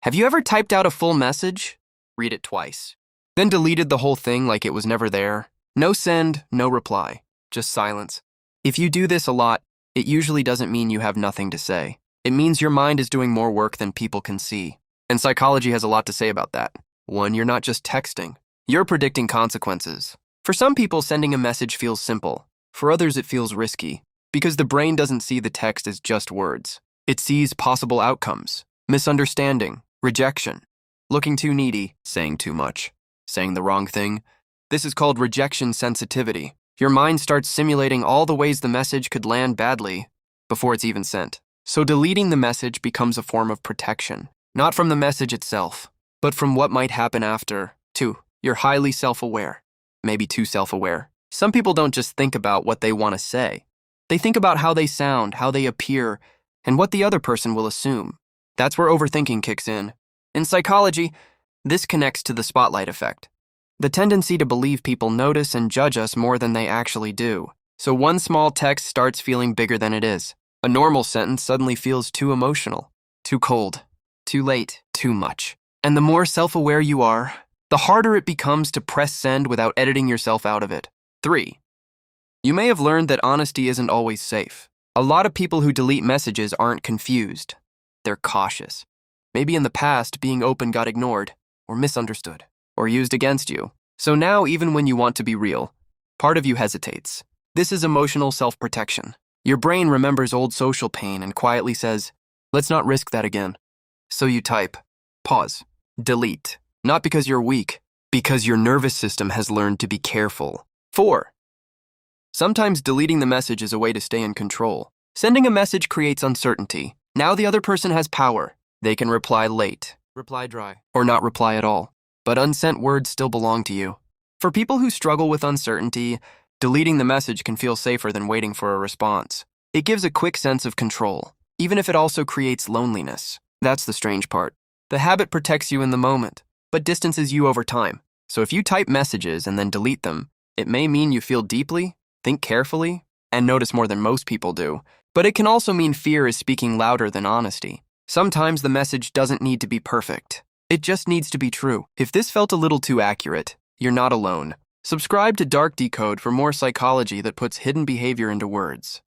Have you ever typed out a full message? Read it twice. Then deleted the whole thing like it was never there? No send, no reply, just silence. If you do this a lot, it usually doesn't mean you have nothing to say. It means your mind is doing more work than people can see. And psychology has a lot to say about that. One, you're not just texting. You're predicting consequences. For some people, sending a message feels simple. For others, it feels risky. Because the brain doesn't see the text as just words. It sees possible outcomes. Misunderstanding, rejection, looking too needy, saying too much, saying the wrong thing. This is called rejection sensitivity. Your mind starts simulating all the ways the message could land badly before it's even sent. So deleting the message becomes a form of protection, not from the message itself, but from what might happen after. 2. You're highly self-aware, maybe too self-aware. Some people don't just think about what they want to say. They think about how they sound, how they appear, and what the other person will assume. That's where overthinking kicks in. In psychology, this connects to the spotlight effect. The tendency to believe people notice and judge us more than they actually do. So one small text starts feeling bigger than it is. A normal sentence suddenly feels too emotional, too cold, too late, too much. And the more self-aware you are, the harder it becomes to press send without editing yourself out of it. 3. You may have learned that honesty isn't always safe. A lot of people who delete messages aren't confused. They're cautious. Maybe in the past, being open got ignored, or misunderstood, or used against you. So now, even when you want to be real, part of you hesitates. This is emotional self-protection. Your brain remembers old social pain and quietly says, let's not risk that again. So you type, pause, delete. Not because you're weak, because your nervous system has learned to be careful. 4. Sometimes deleting the message is a way to stay in control. Sending a message creates uncertainty. Now the other person has power. They can reply late, reply dry, or not reply at all. But unsent words still belong to you. For people who struggle with uncertainty, deleting the message can feel safer than waiting for a response. It gives a quick sense of control, even if it also creates loneliness. That's the strange part. The habit protects you in the moment, but distances you over time. So if you type messages and then delete them, it may mean you feel deeply, think carefully, and notice more than most people do. But it can also mean fear is speaking louder than honesty. Sometimes the message doesn't need to be perfect. It just needs to be true. If this felt a little too accurate, you're not alone. Subscribe to Dark Decode for more psychology that puts hidden behavior into words.